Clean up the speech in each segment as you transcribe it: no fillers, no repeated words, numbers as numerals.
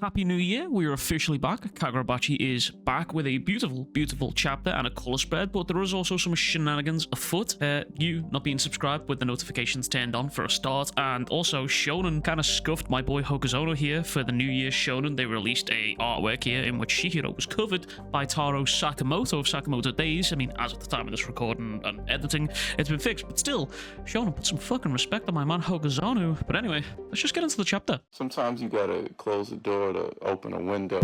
Happy New Year, we are officially back. Kagurabachi is back with a beautiful, beautiful chapter and a colour spread, but there is also some shenanigans afoot. You not being subscribed with the notifications turned on for a start, and also Shonen kind of scuffed my boy Hokuzono here for the New Year's Shonen. They released a artwork here in which Chihiro was covered by Taro Sakamoto of Sakamoto Days. I mean, as of the time of this recording and editing, it's been fixed, but still, Shonen put some fucking respect on my man Hokuzono. But anyway, let's just get into the chapter. Sometimes you gotta close the door to open a window.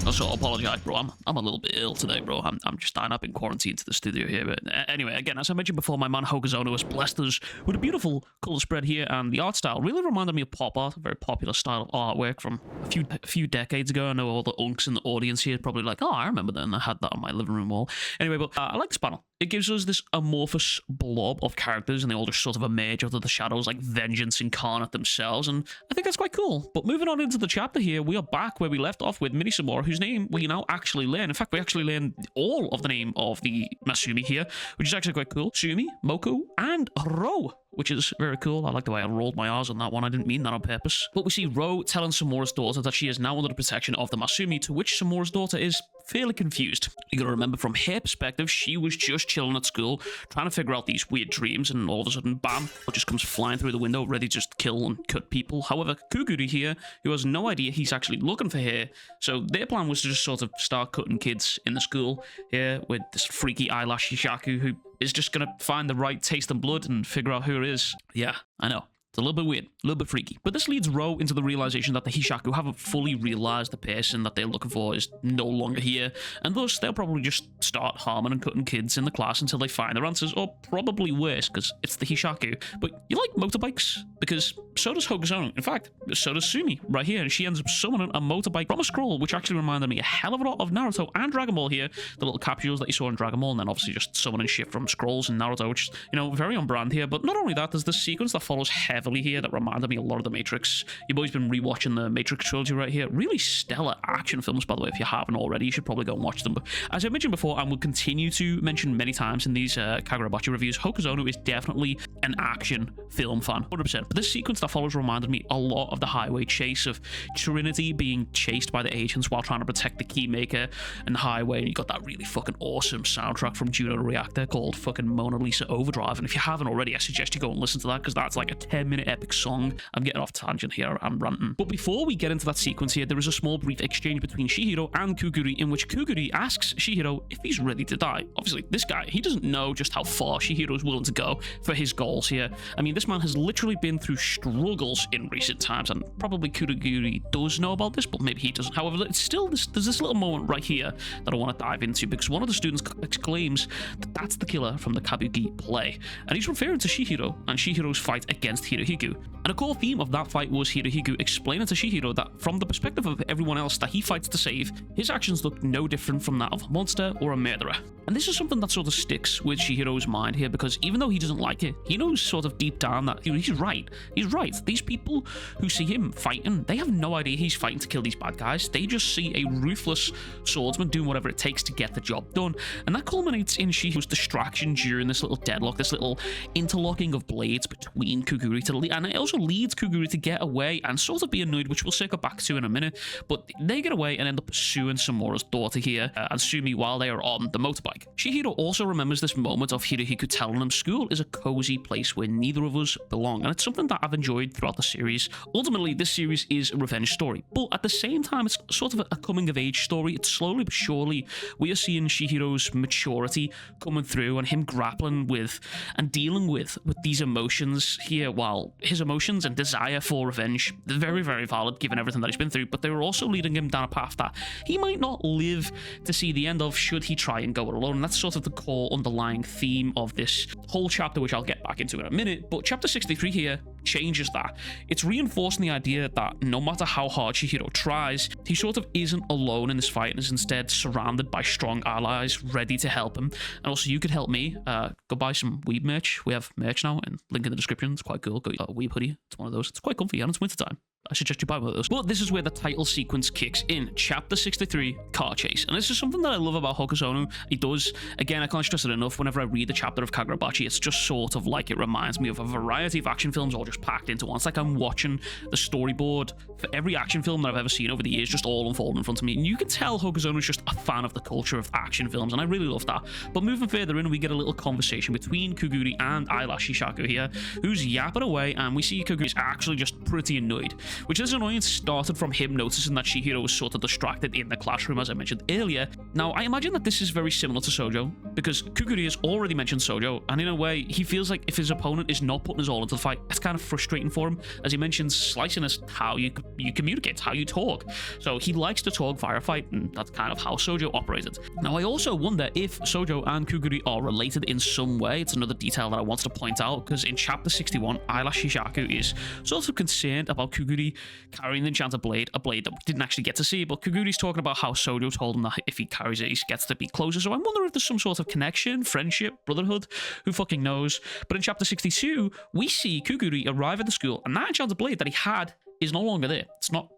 Also, apologize, bro. I'm a little bit ill today, bro. I'm just dying up in quarantine to the studio here. But anyway, again, as I mentioned before, my man Hokuzono has blessed us with a beautiful colour spread here, and the art style really reminded me of pop art, a very popular style of artwork from a few decades ago. I know all the unks in the audience here are probably like, oh, I remember that, and I had that on my living room wall. Anyway, but I like this panel. It gives us this amorphous blob of characters, and they all just sort of emerge out of the shadows like vengeance incarnate themselves, and I think that's quite cool. But moving on into the chapter here, we are back where we left off with Minisumura, whose name we now actually learn. In fact, we actually learn all of the name of the Masumi here, which is actually quite cool. Sumi, Moko, and Ro, which is very cool. I like the way I rolled my R's on that one. I didn't mean that on purpose. But we see Ro telling Samura's daughter that she is now under the protection of the Masumi, to which Samura's daughter is fairly confused. You gotta remember, from her perspective, she was just chilling at school, trying to figure out these weird dreams, and all of a sudden, bam, it just comes flying through the window, ready to just kill and cut people. However, Kuguri here, who has no idea he's actually looking for her, so their plan was to just sort of start cutting kids in the school here with this freaky eyelash Hishaku, who is just gonna find the right taste and blood and figure out who it is. Yeah, I know. It's a little bit weird, a little bit freaky. But this leads Ro into the realization that the Hishaku haven't fully realized the person that they're looking for is no longer here, and thus they'll probably just start harming and cutting kids in the class until they find their answers, or probably worse, because it's the Hishaku. But you like motorbikes? Because so does Hokuzono. In fact, so does Sumi right here, and she ends up summoning a motorbike from a scroll, which actually reminded me a hell of a lot of Naruto and Dragon Ball here, the little capsules that you saw in Dragon Ball, and then obviously just summoning shit from scrolls in Naruto, which is, you know, very on brand here. But not only that, there's this sequence that follows heavily here that reminded me a lot of the Matrix. Your boy's been rewatching the Matrix trilogy right here. Really stellar action films, by the way. If you haven't already, you should probably go and watch them. But as I mentioned before, and will continue to mention many times in these Kagurabachi reviews, Hokuzono is definitely an action film fan, 100%. But this sequence that follows reminded me a lot of the highway chase of Trinity being chased by the agents while trying to protect the Keymaker and the highway, and you got that really fucking awesome soundtrack from Juno Reactor called fucking Mona Lisa Overdrive. And if you haven't already, I suggest you go and listen to that, because that's like a 10-minute epic song. I'm getting off tangent here, I'm ranting. But before we get into that sequence here, there is a small brief exchange between Chihiro and Kuguri, in which Kuguri asks Chihiro if he's ready to die. Obviously, this guy, he doesn't know just how far Chihiro's willing to go for his goals here. I mean, this man has literally been through struggles in recent times, and probably Kuguri does know about this, but maybe he doesn't. However, it's still there's this little moment right here that I want to dive into, because one of the students exclaims that that's the killer from the Kabuki play, and he's referring to Chihiro and Chihiro's fight against Hirohiko. And a core theme of that fight was Hirohiko explaining to Chihiro that from the perspective of everyone else that he fights to save, his actions look no different from that of a monster or a murderer. And this is something that sort of sticks with Chihiro's mind here, because even though he doesn't like it, he knows sort of deep down that he's right. He's right. These people who see him fighting, they have no idea he's fighting to kill these bad guys. They just see a ruthless swordsman doing whatever it takes to get the job done. And that culminates in Chihiro's distraction during this little deadlock, this little interlocking of blades between Kuguri to lead, and it also leads Kuguri to get away and sort of be annoyed, which we'll circle back to in a minute. But they get away and end up pursuing Samura's daughter here and Sumi while they are on the motorbike. Chihiro also remembers this moment of Hirohiko telling him school is a cozy place where neither of us belong, and it's something that I've enjoyed throughout the series. Ultimately, this series is a revenge story, but at the same time, it's sort of a coming-of-age story. It's slowly but surely we are seeing Chihiro's maturity coming through, and him grappling with and dealing with these emotions here, while his emotions and desire for revenge, they're very, very valid given everything that he's been through, but they were also leading him down a path that he might not live to see the end of should he try and go it alone. And that's sort of the core underlying theme of this whole chapter, which I'll get back into in a minute. But chapter 63 here changes that. It's reinforcing the idea that no matter how hard Chihiro tries, he sort of isn't alone in this fight and is instead surrounded by strong allies ready to help him. And also, you could help me. Go buy some Weeb merch. We have merch now, and link in the description. It's quite cool. Got a Weeb hoodie. It's one of those. It's quite comfy, and it's wintertime. I suggest you buy one of those. But this is where the title sequence kicks in. Chapter 63, Car Chase. And this is something that I love about Hokusono. He does, again, I can't stress it enough, whenever I read the chapter of Kagurabachi, it's just sort of like it reminds me of a variety of action films all just packed into one. It's like I'm watching the storyboard for every action film that I've ever seen over the years just all unfold in front of me. And you can tell Hokusono is just a fan of the culture of action films, and I really love that. But moving further in, we get a little conversation between Kuguri and Eyelash Shishaku here, who's yapping away, and we see Kuguri is actually just pretty annoyed, which is annoyance started from him noticing that Chihiro was sort of distracted in the classroom, as I mentioned earlier. Now, I imagine that this is very similar to Sojo, because Kuguri has already mentioned Sojo, and in a way, he feels like if his opponent is not putting his all into the fight, it's kind of frustrating for him, as he mentions slicing is how you communicate, how you talk. So he likes to talk via a fight, and that's kind of how Sojo operated. Now, I also wonder if Sojo and Kuguri are related in some way. It's another detail that I wanted to point out, because in chapter 61, Eyelash Shishaku is sort of concerned about Kuguri carrying the enchanted blade, a blade that we didn't actually get to see, but Kuguri's talking about how Sojo told him that if he carries it, he gets to be closer. So I wonder if there's some sort of connection, friendship, brotherhood, who fucking knows. But in chapter 62, we see Kuguri arrive at the school, and that enchanted blade that he had is no longer there.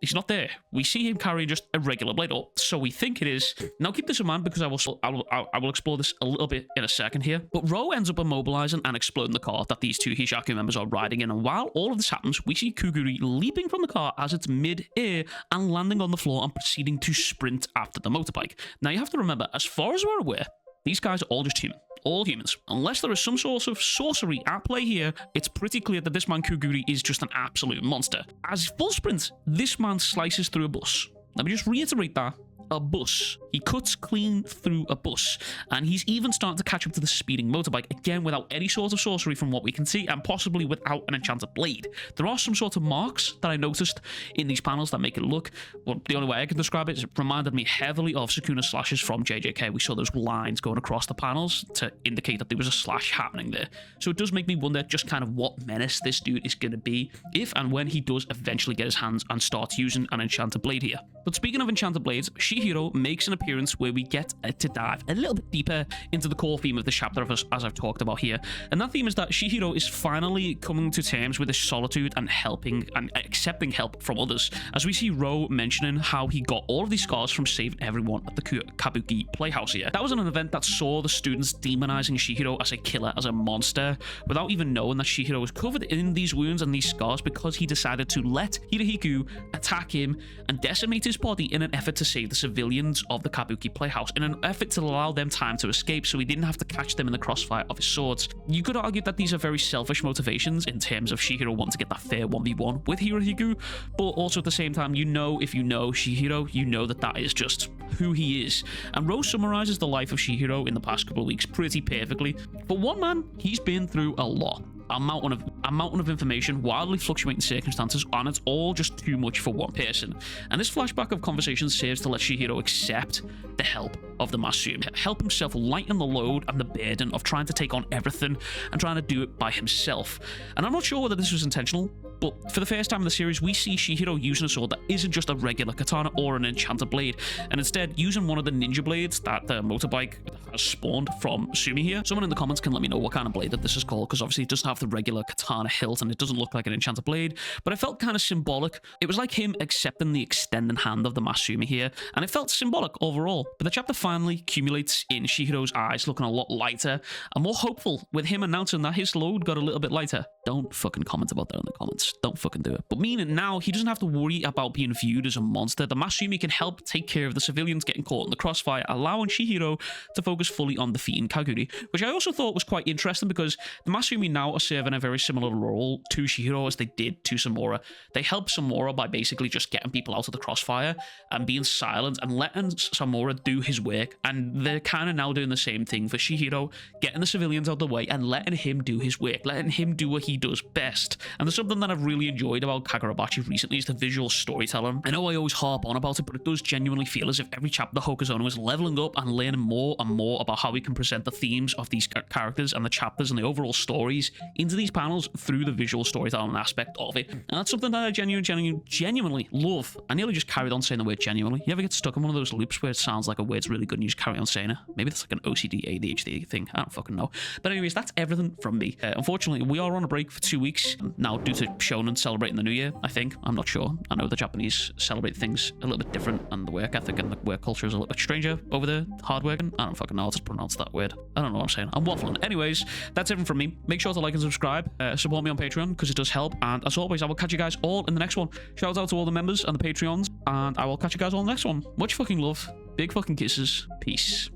He's not there. We see him carrying just a regular blade, or so we think it is. Now keep this in mind, because I will explore this a little bit in a second here. But Ro ends up immobilizing and exploding the car that these two Hishaku members are riding in, and while all of this happens, we see Kuguri leaping from the car as it's mid-air and landing on the floor and proceeding to sprint after the motorbike. Now you have to remember, as far as we're aware, these guys are all just human. All humans. Unless there is some sort of sorcery at play here, it's pretty clear that this man Kuguri is just an absolute monster. As full sprint, this man slices through a bus. Let me just reiterate that. A bus. He cuts clean through a bus, and he's even starting to catch up to the speeding motorbike, again without any sort of sorcery from what we can see, and possibly without an enchanted blade. There are some sort of marks that I noticed in these panels that make it look, well, the only way I can describe it is it reminded me heavily of Sukuna slashes from JJK. We saw those lines going across the panels to indicate that there was a slash happening there. So it does make me wonder just kind of what menace this dude is going to be if and when he does eventually get his hands and starts using an enchanted blade here. But speaking of enchanted blades, Chihiro makes an appearance where we get to dive a little bit deeper into the core theme of the chapter, as I've talked about here. And that theme is that Chihiro is finally coming to terms with his solitude and helping and accepting help from others. As we see Ro mentioning how he got all of these scars from saving everyone at the Kabuki Playhouse here. That was an event that saw the students demonizing Chihiro as a killer, as a monster, without even knowing that Chihiro was covered in these wounds and these scars because he decided to let Hirohiko attack him and decimate his body in an effort to save the civilians of the Kabuki Playhouse, in an effort to allow them time to escape so he didn't have to catch them in the crossfire of his swords. You could argue that these are very selfish motivations in terms of Chihiro wanting to get that fair 1v1 with Hirohiko, but also at the same time, you know, if you know Chihiro, you know that that is just who he is. And Rose summarizes the life of Chihiro in the past couple of weeks pretty perfectly. For one man, he's been through a lot. A mountain of information, wildly fluctuating circumstances, and it's all just too much for one person. And this flashback of conversation serves to let Chihiro accept the help of the Masumi, help himself lighten the load and the burden of trying to take on everything and trying to do it by himself. And I'm not sure whether this was intentional, but for the first time in the series, we see Chihiro using a sword that isn't just a regular katana or an enchanted blade, and instead using one of the ninja blades that the motorbike has spawned from Sumi here. Someone in the comments can let me know what kind of blade that this is called, because obviously it doesn't have the regular katana hilt and it doesn't look like an enchanted blade, but it felt kind of symbolic. It was like him accepting the extending hand of the Masumi here, and it felt symbolic overall. But the chapter finally accumulates in Chihiro's eyes looking a lot lighter and more hopeful, with him announcing that his load got a little bit lighter. Don't fucking comment about that in the comments. Don't fucking do it. But meaning now he doesn't have to worry about being viewed as a monster. The Masumi can help take care of the civilians getting caught in the crossfire, allowing Chihiro to focus fully on defeating Kaguri, which I also thought was quite interesting, because the Masumi now are serving a very similar role to Chihiro as they did to Samura. They help Samura by basically just getting people out of the crossfire and being silent and letting Samura do his work, and they're kind of now doing the same thing for Chihiro, getting the civilians out of the way and letting him do his work, letting him do what he he does best. And there's something that I've really enjoyed about Kagurabachi recently is the visual storytelling. I know I always harp on about it, but it does genuinely feel as if every chapter Hokuzono is leveling up and learning more and more about how we can present the themes of these characters and the chapters and the overall stories into these panels through the visual storytelling aspect of it. And that's something that I genuinely love. I nearly just carried on saying the word genuinely. You ever get stuck in one of those loops where it sounds like a word's really good and you just carry on saying it? Maybe that's like an OCD, ADHD thing. I don't fucking know. But anyways, that's everything from me. Unfortunately, we are on a break for 2 weeks now due to Shonen celebrating the new year, I think. I'm not sure. I know the Japanese celebrate things a little bit different and the work ethic and the work culture is a little bit stranger over there. Hardworking. I don't fucking know how to pronounce that word. I don't know what I'm saying. I'm waffling. Anyways, that's everything from me. Make sure to like and subscribe. Support me on Patreon because it does help. And as always, I will catch you guys all in the next one. Shout out to all the members and the Patreons. And I will catch you guys all in the next one. Much fucking love. Big fucking kisses. Peace.